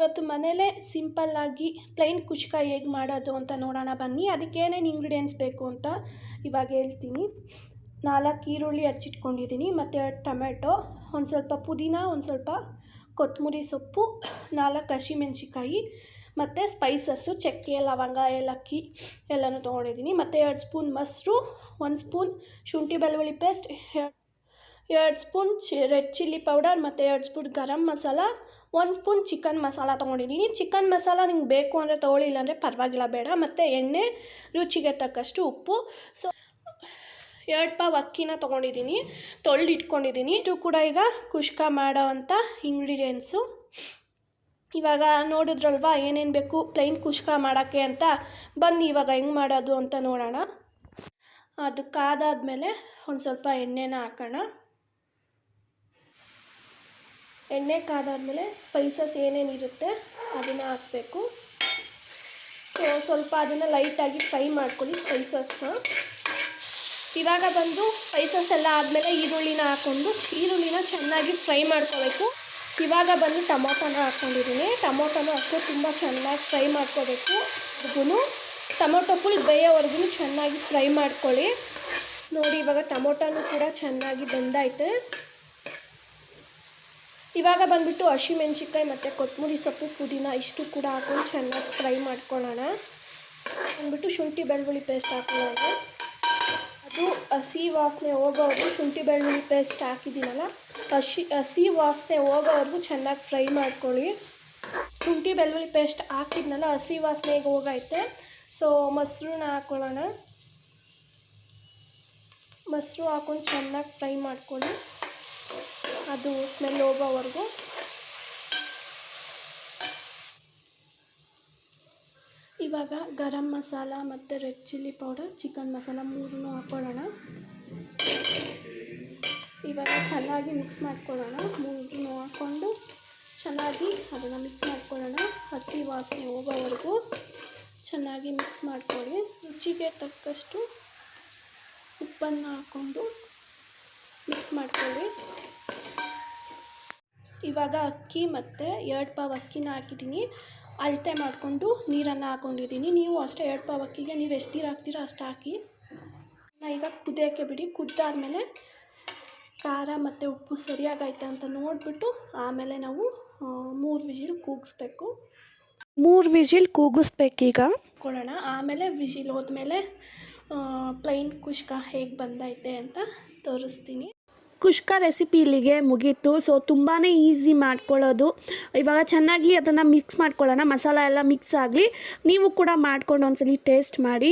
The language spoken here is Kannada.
ಇವತ್ತು ಮನೇಲೇ ಸಿಂಪಲ್ಲಾಗಿ ಪ್ಲೈನ್ ಕುಷ್ಕ ಹೇಗೆ ಮಾಡೋದು ಅಂತ ನೋಡೋಣ ಬನ್ನಿ. ಅದಕ್ಕೆ ಏನೇನು ಇಂಗ್ರೀಡಿಯೆಂಟ್ಸ್ ಬೇಕು ಅಂತ ಇವಾಗ ಹೇಳ್ತೀನಿ. 4 ಈರುಳ್ಳಿ ಹಚ್ಚಿಟ್ಕೊಂಡಿದ್ದೀನಿ, ಮತ್ತು 2 ಟೊಮೆಟೊ, ಒಂದು ಸ್ವಲ್ಪ ಪುದೀನ, ಒಂದು ಸ್ವಲ್ಪ ಕೊತ್ತಂಬರಿ ಸೊಪ್ಪು, 4 ಹಸಿಮೆಣ್ಸಿಕಾಯಿ, ಮತ್ತು ಸ್ಪೈಸಸ್ಸು ಚಕ್ಕೆ, ಲವಂಗ, ಏಲಕ್ಕಿ ಎಲ್ಲನೂ ತೊಗೊಂಡಿದ್ದೀನಿ. ಮತ್ತು 2 ಸ್ಪೂನ್ ಮೊಸರು, 1 ಸ್ಪೂನ್ ಶುಂಠಿ ಬೆಳ್ಳುಳ್ಳಿ paste, 2 spoon red chilli powder, ಮತ್ತು 2 spoon garam masala, 1 spoon chicken masala ತೊಗೊಂಡಿದ್ದೀನಿ. ಚಿಕನ್ ಮಸಾಲ ನಿಮ್ಗೆ ಬೇಕು ಅಂದರೆ ತೊಗೊಳ್ಳಿ, ಇಲ್ಲಾಂದರೆ ಪರವಾಗಿಲ್ಲ ಬೇಡ. ಮತ್ತು ಎಣ್ಣೆ, ರುಚಿಗೆ ತಕ್ಕಷ್ಟು ಉಪ್ಪು. ಸೊ 2 ಪಾವ್ ಅಕ್ಕಿನ ತೊಗೊಂಡಿದ್ದೀನಿ, ತೊಳೆದು ಇಟ್ಕೊಂಡಿದ್ದೀನಿ. ಇಷ್ಟು ಕೂಡ ಈಗ ಕುಷ್ಕ ಮಾಡೋ ಅಂಥ ಇಂಗ್ರೀಡಿಯೆಂಟ್ಸು. ಇವಾಗ ನೋಡಿದ್ರಲ್ವ ಏನೇನು ಬೇಕು ಪ್ಲೈನ್ ಕುಷ್ಕ ಮಾಡೋಕ್ಕೆ ಅಂತ. ಬನ್ನಿ ಇವಾಗ ಹೆಂಗೆ ಮಾಡೋದು ಅಂತ ನೋಡೋಣ. ಅದು ಕಾದಾದಮೇಲೆ ಒಂದು ಸ್ವಲ್ಪ ಎಣ್ಣೆನ ಹಾಕೋಣ. ಎಣ್ಣೆ ಕಾದಾದಮೇಲೆ ಸ್ಪೈಸಸ್ ಏನೇನಿರುತ್ತೆ ಅದನ್ನು ಹಾಕಬೇಕು. ಸೊ ಸ್ವಲ್ಪ ಅದನ್ನು ಲೈಟಾಗಿ ಫ್ರೈ ಮಾಡ್ಕೊಳ್ಳಿ ಸ್ಪೈಸಸ್ನ. ಇವಾಗ ಬಂದು ಸ್ಪೈಸಸ್ ಎಲ್ಲ ಆದಮೇಲೆ ಈರುಳ್ಳಿನ ಹಾಕ್ಕೊಂಡು ಈರುಳ್ಳಿನ ಚೆನ್ನಾಗಿ ಫ್ರೈ ಮಾಡ್ಕೋಬೇಕು. ಇವಾಗ ಬಂದು ಟೊಮೊಟೊನ ಹಾಕ್ಕೊಂಡಿದ್ದೀನಿ. ಟೊಮೊಟೊನೂ ಅಷ್ಟೇ ತುಂಬ ಚೆನ್ನಾಗಿ ಫ್ರೈ ಮಾಡ್ಕೋಬೇಕು. ಅದಕ್ಕೂ ಟೊಮೊಟೊ ಫುಲ್ ಬೇಯೋವರೆಗೂ ಚೆನ್ನಾಗಿ ಫ್ರೈ ಮಾಡ್ಕೊಳ್ಳಿ. ನೋಡಿ ಇವಾಗ ಟೊಮೊಟೊನೂ ಕೂಡ ಚೆನ್ನಾಗಿ ಬೆಂದೈತೆ. ಇವಾಗ ಬಂದುಬಿಟ್ಟು ಹಸಿಮೆಣ್ಸಿಕಾಯಿ ಮತ್ತು ಕೊತ್ತಂಬರಿ ಸೊಪ್ಪು, ಪುದೀನ ಇಷ್ಟು ಕೂಡ ಹಾಕೊಂಡು ಚೆನ್ನಾಗಿ ಫ್ರೈ ಮಾಡ್ಕೊಳ್ಳೋಣ. ಬಂದುಬಿಟ್ಟು ಶುಂಠಿ ಬೆಳ್ಳುಳ್ಳಿ ಪೇಸ್ಟ್ ಹಾಕೊಳ್ಳೋಣ. ಅದು ಹಸಿ ವಾಸನೆ ಹೋಗೋವರೆಗೂ ಶುಂಠಿ ಬೆಳ್ಳುಳ್ಳಿ ಪೇಸ್ಟ್ ಹಾಕಿದ್ದೀನಲ್ಲ, ಹಸಿ ವಾಸನೆ ಹೋಗೋವರೆಗೂ ಚೆನ್ನಾಗಿ ಫ್ರೈ ಮಾಡ್ಕೊಳ್ಳಿ. ಶುಂಠಿ ಬೆಳ್ಳುಳ್ಳಿ ಪೇಸ್ಟ್ ಹಾಕಿದ್ನಲ್ಲ, ಹಸಿ ವಾಸನೆಗೆ ಹೋಗೈತೆ. ಸೊ ಮೊಸರನ್ನ ಹಾಕ್ಕೊಳ್ಳೋಣ. ಮೊಸರು ಹಾಕ್ಕೊಂಡು ಚೆನ್ನಾಗಿ ಫ್ರೈ ಮಾಡ್ಕೊಳ್ಳಿ, ಅದು ಸ್ಮೆಲ್ ಹೋಗೋವರೆಗೂ. ಇವಾಗ ಗರಂ ಮಸಾಲ ಮತ್ತು red chilli powder, chicken masala 3 ಹಾಕ್ಕೊಳ್ಳೋಣ. ಇವಾಗ ಚೆನ್ನಾಗಿ ಮಿಕ್ಸ್ ಮಾಡ್ಕೊಳ್ಳೋಣ. 3 ಹಾಕ್ಕೊಂಡು ಚೆನ್ನಾಗಿ ಅದನ್ನು ಮಿಕ್ಸ್ ಮಾಡ್ಕೊಳ್ಳೋಣ. ಹಸಿ ವಾಸನೆ ಹೋಗೋವರೆಗೂ ಚೆನ್ನಾಗಿ ಮಿಕ್ಸ್ ಮಾಡ್ಕೊಳ್ಳಿ. ರುಚಿಗೆ ತಕ್ಕಷ್ಟು ಉಪ್ಪನ್ನು ಹಾಕ್ಕೊಂಡು ಮಿಕ್ಸ್ ಮಾಡ್ಕೊಳ್ಳಿ. ಇವಾಗ ಅಕ್ಕಿ ಮತ್ತು 2 ಪಾವ್ ಅಕ್ಕಿನ ಹಾಕಿದ್ದೀನಿ. ಅಳತೆ ಮಾಡಿಕೊಂಡು ನೀರನ್ನು ಹಾಕ್ಕೊಂಡಿದ್ದೀನಿ. ನೀವು ಅಷ್ಟೇ 2 ಪಾವ್ ಅಕ್ಕಿಗೆ ನೀವು ಎಷ್ಟು ನೀರು ಹಾಕ್ತೀರೋ ಅಷ್ಟು ಹಾಕಿ. ಈಗ ಕುದಿಯೋಕ್ಕೆ ಬಿಡಿ. ಕುದ್ದಾದಮೇಲೆ ಖಾರ ಮತ್ತು ಉಪ್ಪು ಸರಿಯಾಗೈತೆ ಅಂತ ನೋಡಿಬಿಟ್ಟು ಆಮೇಲೆ ನಾವು 3 ವಿಜಿಲ್ ಕೂಗಿಸ್ಬೇಕು. 3 ವಿಜಿಲ್ ಕೂಗಿಸ್ಬೇಕೀಗ ಕೊಳ್ಳೋಣ. ಆಮೇಲೆ ವಿಜಿಲ್ ಹೋದ್ಮೇಲೆ ಪ್ಲೈನ್ ಕುಷ್ಕ ಹೇಗೆ ಬಂದೈತೆ ಅಂತ ತೋರಿಸ್ತೀನಿ. ಕುಷ್ಕ ರೆಸಿಪಿ ಇಲ್ಲಿಗೆ ಮುಗೀತು. ಸೊ ತುಂಬಾ ಈಸಿ ಮಾಡ್ಕೊಳ್ಳೋದು. ಇವಾಗ ಚೆನ್ನಾಗಿ ಅದನ್ನು ಮಿಕ್ಸ್ ಮಾಡ್ಕೊಳ್ಳೋಣ. ಮಸಾಲ ಎಲ್ಲ ಮಿಕ್ಸ್ ಆಗಲಿ. ನೀವು ಕೂಡ ಮಾಡ್ಕೊಂಡು ಒಂದ್ಸಲಿ ಟೇಸ್ಟ್ ಮಾಡಿ.